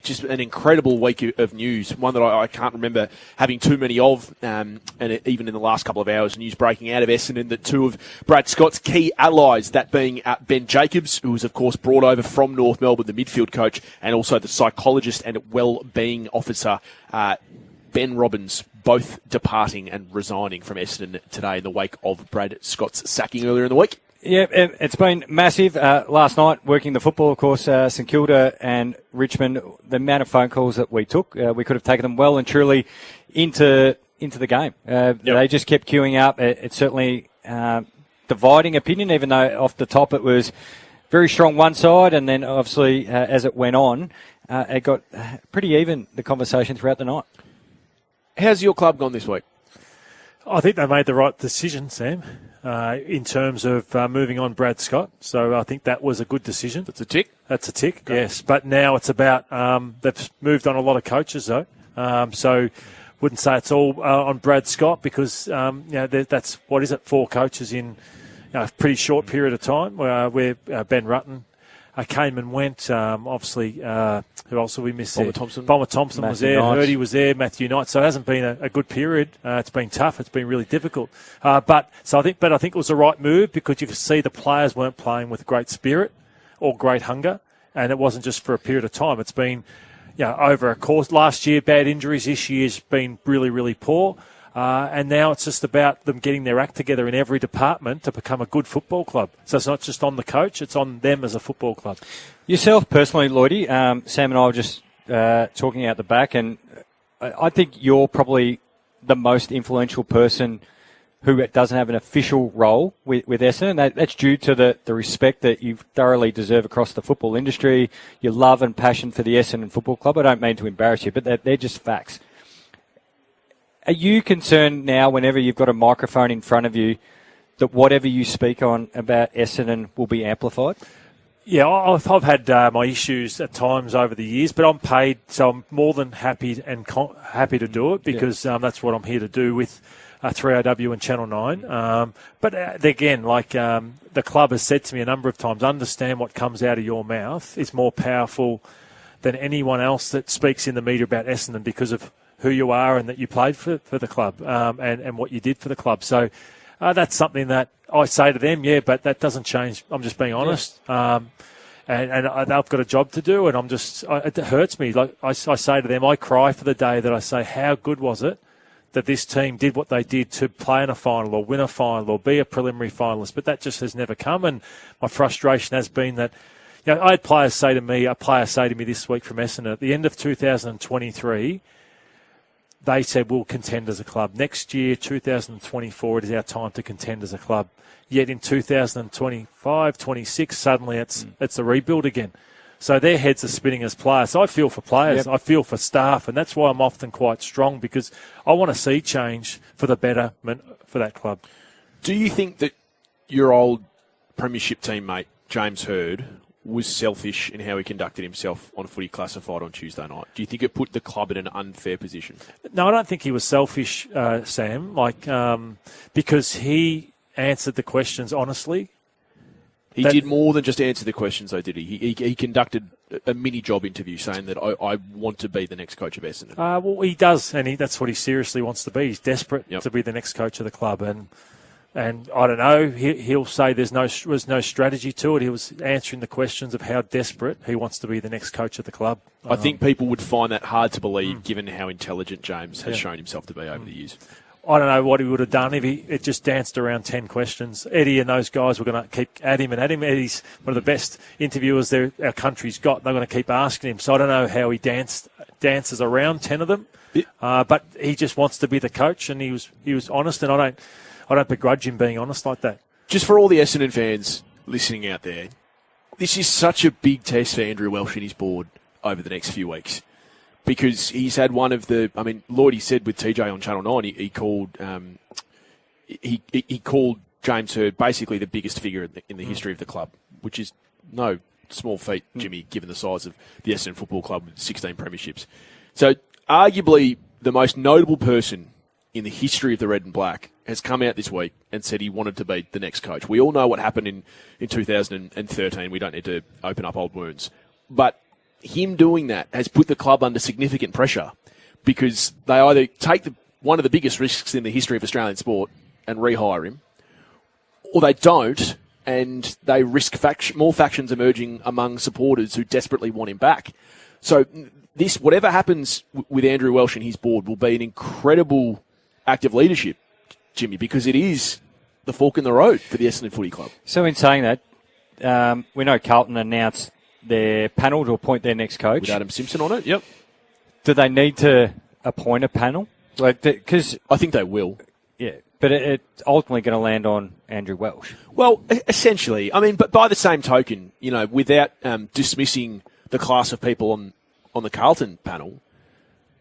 just an incredible week of news, one that I can't remember having too many of, and even in the last couple of hours, news breaking out of Essendon that two of Brad Scott's key allies, that being Ben Jacobs, who was, of course, brought over from North Melbourne, the midfield coach, and also the psychologist and well-being officer, Ben Robbins, both departing and resigning from Essendon today in the wake of Brad Scott's sacking earlier in the week. Yeah, it's been massive. Last night, working the football, of course, St Kilda and Richmond, the amount of phone calls that we took, we could have taken them well and truly into the game. They just kept queuing up. It's certainly dividing opinion, even though off the top it was very strong one side, and then obviously as it went on, it got pretty even, the conversation throughout the night. How's your club gone this week? I think they made the right decision, Sam, in terms of moving on Brad Scott. So I think that was a good decision. That's a tick? That's a tick, okay. Yes. But now it's about they've moved on a lot of coaches, though. So wouldn't say it's all on Brad Scott because, that's, 4 coaches in a pretty short period of time where Ben Rutten came and went. Obviously, who else have we missed there? Bomber Thompson was there. Hurdy was there. Matthew Knight. So it hasn't been a good period. It's been tough. It's been really difficult. But I think it was the right move because you could see the players weren't playing with great spirit or great hunger, and it wasn't just for a period of time. It's been, over a course. Last year, bad injuries. This year's been really, really poor. And now it's just about them getting their act together in every department to become a good football club. So it's not just on the coach, it's on them as a football club. Yourself personally, Lloydie, Sam and I were just talking out the back, and I think you're probably the most influential person who doesn't have an official role with Essendon. That's due to the respect that you thoroughly deserve across the football industry, your love and passion for the Essendon Football Club. I don't mean to embarrass you, but they're just facts. Are you concerned now, whenever you've got a microphone in front of you, that whatever you speak on about Essendon will be amplified? Yeah, I've had my issues at times over the years, but I'm paid, so I'm more than happy and happy to do it because that's what I'm here to do with 3AW and Channel 9. But again, the club has said to me a number of times, understand what comes out of your mouth is more powerful than anyone else that speaks in the media about Essendon because of who you are and that you played for the club and what you did for the club. So that's something that I say to them, but that doesn't change. I'm just being honest. And I've got a job to do, and it hurts me. Like I say to them, I cry for the day that I say, how good was it that this team did what they did to play in a final or win a final or be a preliminary finalist, but that just has never come. And my frustration has been that, I had a player say to me this week from Essendon, at the end of 2023, they said, we'll contend as a club. Next year, 2024, it is our time to contend as a club. Yet in 2025, 26, suddenly it's a rebuild again. So their heads are spinning as players. So I feel for players. Yep. I feel for staff. And that's why I'm often quite strong because I want to see change for the betterment for that club. Do you think that your old premiership teammate, James Hird, was selfish in how he conducted himself on Footy Classified on Tuesday night? Do you think it put the club in an unfair position? No, I don't think he was selfish, Sam, because he answered the questions honestly. He did more than just answer the questions, though, did he? He conducted a mini-job interview saying that I want to be the next coach of Essendon. Well, he does, and that's what he seriously wants to be. He's desperate to be the next coach of the club, and I don't know, he'll say there was no strategy to it. He was answering the questions of how desperate he wants to be the next coach of the club. I think people would find that hard to believe given how intelligent James has shown himself to be over the years. I don't know what he would have done if it just danced around 10 questions. Eddie and those guys were going to keep at him. Eddie's one of the best interviewers our country's got. They're going to keep asking him. So I don't know how he dances around 10 of them. But he just wants to be the coach, and he was honest, and I don't begrudge him being honest like that. Just for all the Essendon fans listening out there, this is such a big test for Andrew Welsh and his board over the next few weeks because he's had one of the. I mean, Lloyd, said with TJ on Channel 9, he called he called James Hird basically the biggest figure in the history of the club, which is no small feat, Jimmy, given the size of the Essendon Football Club with 16 premierships. So, arguably the most notable person in the history of the Red and Black has come out this week and said he wanted to be the next coach. We all know what happened in 2013. We don't need to open up old wounds. But him doing that has put the club under significant pressure because they either take one of the biggest risks in the history of Australian sport and rehire him, or they don't, and they risk more factions emerging among supporters who desperately want him back. So this, whatever happens with Andrew Welsh and his board, will be an incredible act of leadership, Jimmy, because it is the fork in the road for the Essendon Footy Club. So in saying that, we know Carlton announced their panel to appoint their next coach. With Adam Simpson on it, yep. Do they need to appoint a panel? Because I think they will. Yeah, but it's ultimately going to land on Andrew Welsh. Well, essentially. I mean, but by the same token, without dismissing the class of people on the Carlton panel,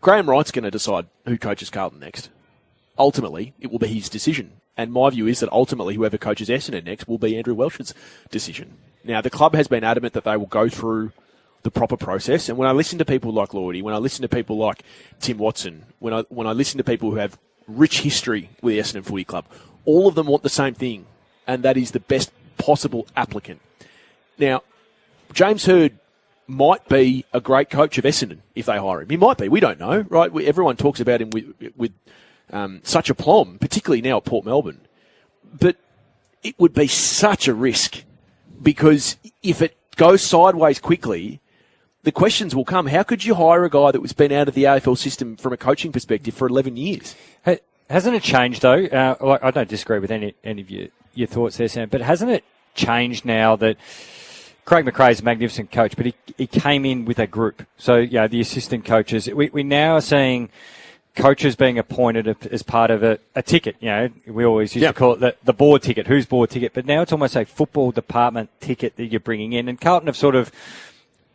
Graham Wright's going to decide who coaches Carlton next. Ultimately, it will be his decision. And my view is that ultimately whoever coaches Essendon next will be Andrew Welsh's decision. Now, the club has been adamant that they will go through the proper process. And when I listen to people like Lloydie, when I listen to people like Tim Watson, when I listen to people who have rich history with the Essendon Footy Club, all of them want the same thing, and that is the best possible applicant. Now, James Hird might be a great coach of Essendon if they hire him. He might be. We don't know, right? Everyone talks about him with such aplomb, particularly now at Port Melbourne. But it would be such a risk because if it goes sideways quickly, the questions will come. How could you hire a guy that was been out of the AFL system from a coaching perspective for 11 years? Hey, hasn't it changed, though? I don't disagree with any of your thoughts there, Sam, but hasn't it changed now that Craig McRae's a magnificent coach, but he came in with a group. So, the assistant coaches, we now are seeing coaches being appointed as part of a ticket. We always used to call it the board ticket, who's board ticket, but now it's almost a football department ticket that you're bringing in. And Carlton have sort of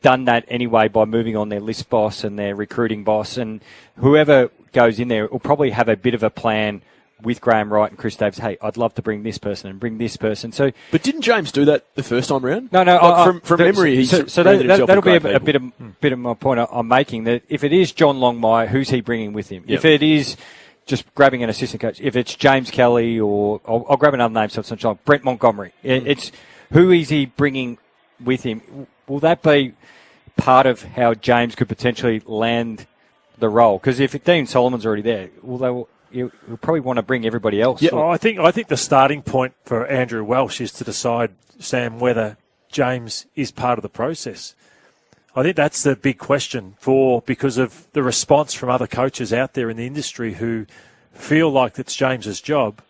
done that anyway by moving on their list boss and their recruiting boss, and whoever goes in there will probably have a bit of a plan with Graham Wright and Chris Davis. Hey, I'd love to bring this person and bring this person. So, but didn't James do that the first time around? No. From memory, that'll be a bit of my point I'm making. That if it is John Longmire, who's he bringing with him? Yep. If it is just grabbing an assistant coach, if it's James Kelly or I'll grab another name, so it's not Brent Montgomery. It's who is he bringing with him? Will that be part of how James could potentially land the role? Because if Dean Solomon's already there, you'll probably want to bring everybody else. Yeah, I think the starting point for Andrew Welsh is to decide, Sam, whether James is part of the process. I think that's the big question because of the response from other coaches out there in the industry who feel like it's James's job.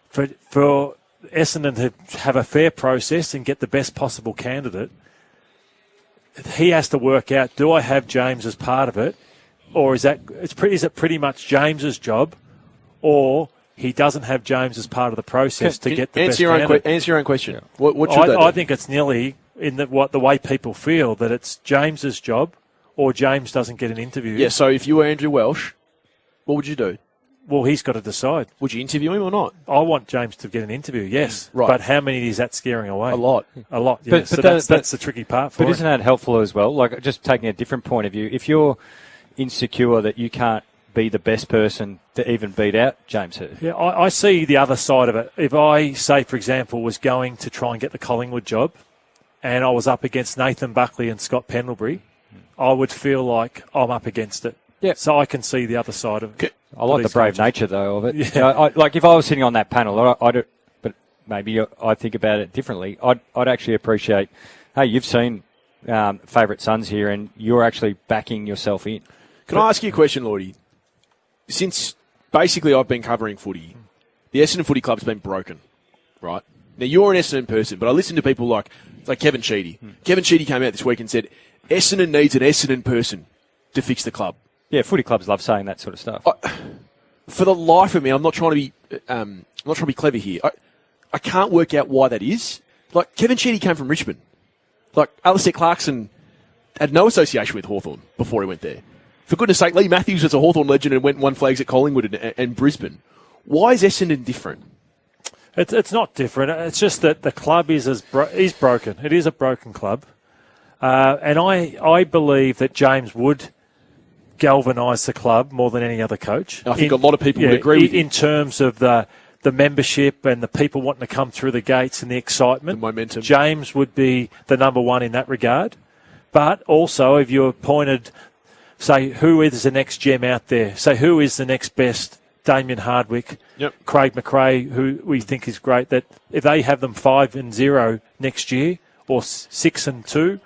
For Essendon to have a fair process and get the best possible candidate, he has to work out, do I have James as part of it? Or is it pretty much James's job, or he doesn't have James as part of the process to get the best candidate? Answer your own question. Yeah. What should I think it's nearly in the way people feel that it's James's job, or James doesn't get an interview. Yeah. So if you were Andrew Welsh, what would you do? Well, he's got to decide. Would you interview him or not? I want James to get an interview, yes. Right. But how many is that scaring away? A lot, yes. So that's the tricky part for him. But isn't that helpful as well? Like, just taking a different point of view, if you're insecure that you can't be the best person to even beat out James Hird. Yeah, I see the other side of it. If I, say, for example, was going to try and get the Collingwood job and I was up against Nathan Buckley and Scott Pendlebury, I would feel like I'm up against it. Yeah. So I can see the other side of it. I like the brave nature, though, of it. Yeah. Like, if I was sitting on that panel, but maybe I think about it differently, I'd actually appreciate, hey, you've seen favourite sons here and you're actually backing yourself in. Can I ask you a question, Lloydie? Since basically I've been covering footy, the Essendon Footy Club's been broken, right? Now, you're an Essendon person, but I listen to people like Kevin Sheedy. Kevin Sheedy came out this week and said, Essendon needs an Essendon person to fix the club. Yeah, footy clubs love saying that sort of stuff. For the life of me, I'm not trying to be clever here. I can't work out why that is. Like, Kevin Sheedy came from Richmond. Like, Alistair Clarkson had no association with Hawthorn before he went there. For goodness sake, Lee Matthews was a Hawthorn legend and went and won flags at Collingwood and Brisbane. Why is Essendon different? It's not different. It's just that the club is broken. It is a broken club. And I believe that James would galvanise the club more than any other coach. I think a lot of people would agree with you. In terms of the membership and the people wanting to come through the gates and the excitement. The momentum. James would be the number one in that regard. But also, if you appointed, say, who is the next gem out there? Say, who is the next best? Damien Hardwick, Craig McRae, who we think is great, that if they have them 5-0 next year or 6-2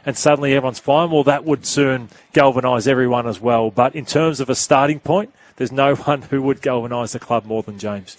and suddenly everyone's fine, well, that would soon galvanise everyone as well. But in terms of a starting point, there's no one who would galvanise the club more than James.